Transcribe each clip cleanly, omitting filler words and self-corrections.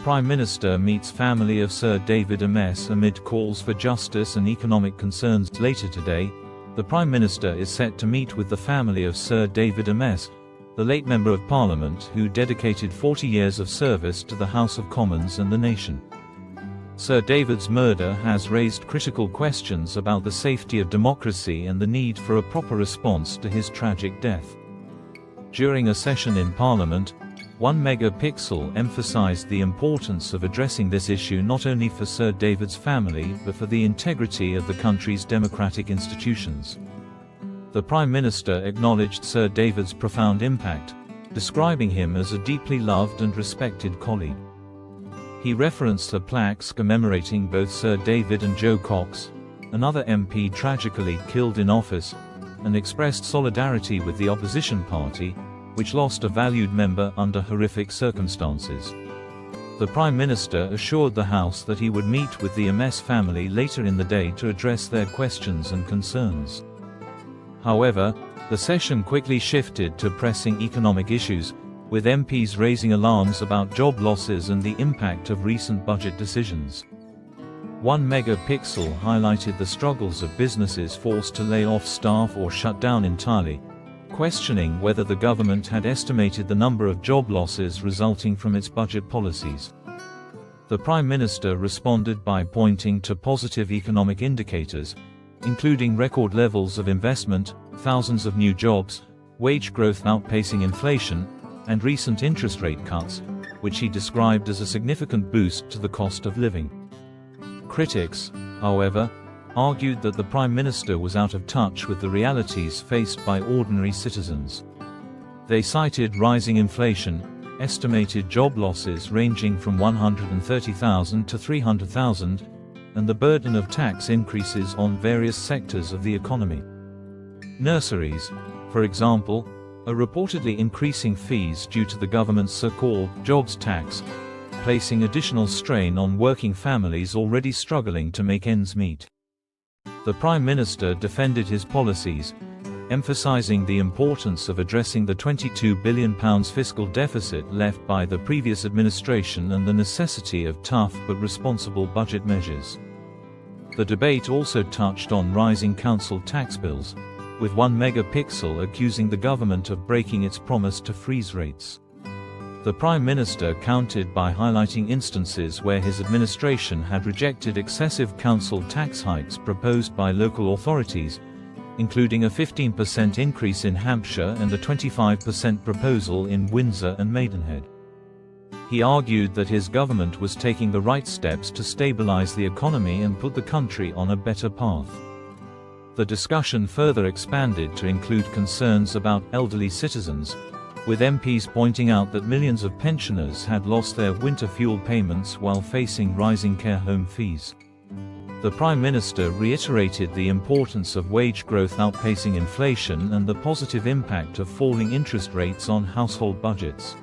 Prime Minister meets family of Sir David Amess amid calls for justice and economic concerns. Later today, the Prime Minister is set to meet with the family of Sir David Amess, the late Member of Parliament who dedicated 40 years of service to the House of Commons and the nation. Sir David's murder has raised critical questions about the safety of democracy and the need for a proper response to his tragic death. During a session in Parliament, 1 Megapixel emphasized the importance of addressing this issue not only for Sir David's family but for the integrity of the country's democratic institutions. The Prime Minister acknowledged Sir David's profound impact, describing him as a deeply loved and respected colleague. He referenced the plaques commemorating both Sir David and Jo Cox, another MP tragically killed in office, and expressed solidarity with the opposition party, which lost a valued member under horrific circumstances. The Prime Minister assured the House that he would meet with the Amess family later in the day to address their questions and concerns. However, the session quickly shifted to pressing economic issues, with MPs raising alarms about job losses and the impact of recent budget decisions. 1 Megapixel highlighted the struggles of businesses forced to lay off staff or shut down entirely, questioning whether the government had estimated the number of job losses resulting from its budget policies. The Prime Minister responded by pointing to positive economic indicators, including record levels of investment, thousands of new jobs, wage growth outpacing inflation, and recent interest rate cuts, which he described as a significant boost to the cost of living. Critics, however, argued that the Prime Minister was out of touch with the realities faced by ordinary citizens. They cited rising inflation, estimated job losses ranging from 130,000 to 300,000, and the burden of tax increases on various sectors of the economy. Nurseries, for example, are reportedly increasing fees due to the government's so-called jobs tax, placing additional strain on working families already struggling to make ends meet. The Prime Minister defended his policies, emphasizing the importance of addressing the £22 billion fiscal deficit left by the previous administration and the necessity of tough but responsible budget measures. The debate also touched on rising council tax bills, with 1 Megapixel accusing the government of breaking its promise to freeze rates. The Prime Minister countered by highlighting instances where his administration had rejected excessive council tax hikes proposed by local authorities, including a 15% increase in Hampshire and a 25% proposal in Windsor and Maidenhead. He argued that his government was taking the right steps to stabilize the economy and put the country on a better path. The discussion further expanded to include concerns about elderly citizens, with MPs pointing out that millions of pensioners had lost their winter fuel payments while facing rising care home fees. The Prime Minister reiterated the importance of wage growth outpacing inflation and the positive impact of falling interest rates on household budgets.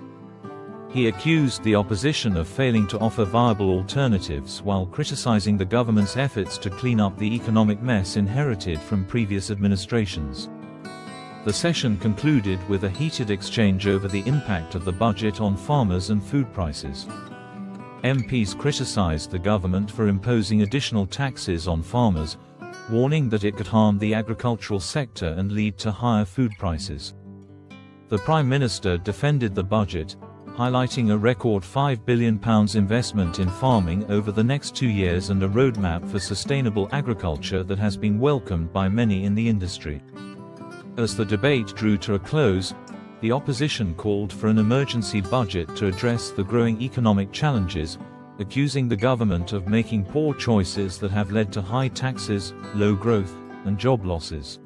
He accused the opposition of failing to offer viable alternatives while criticizing the government's efforts to clean up the economic mess inherited from previous administrations. The session concluded with a heated exchange over the impact of the budget on farmers and food prices. MPs criticized the government for imposing additional taxes on farmers, warning that it could harm the agricultural sector and lead to higher food prices. The Prime Minister defended the budget, highlighting a record £5 billion investment in farming over the next 2 years and a roadmap for sustainable agriculture that has been welcomed by many in the industry. As the debate drew to a close, the opposition called for an emergency budget to address the growing economic challenges, accusing the government of making poor choices that have led to high taxes, low growth, and job losses.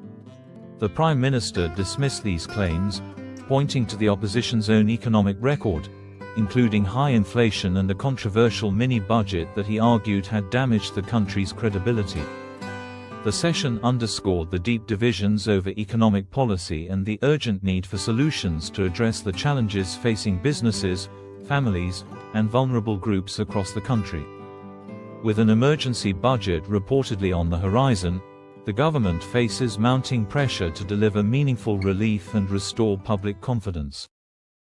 The Prime Minister dismissed these claims, pointing to the opposition's own economic record, including high inflation and a controversial mini-budget that he argued had damaged the country's credibility. The session underscored the deep divisions over economic policy and the urgent need for solutions to address the challenges facing businesses, families, and vulnerable groups across the country. With an emergency budget reportedly on the horizon, the government faces mounting pressure to deliver meaningful relief and restore public confidence.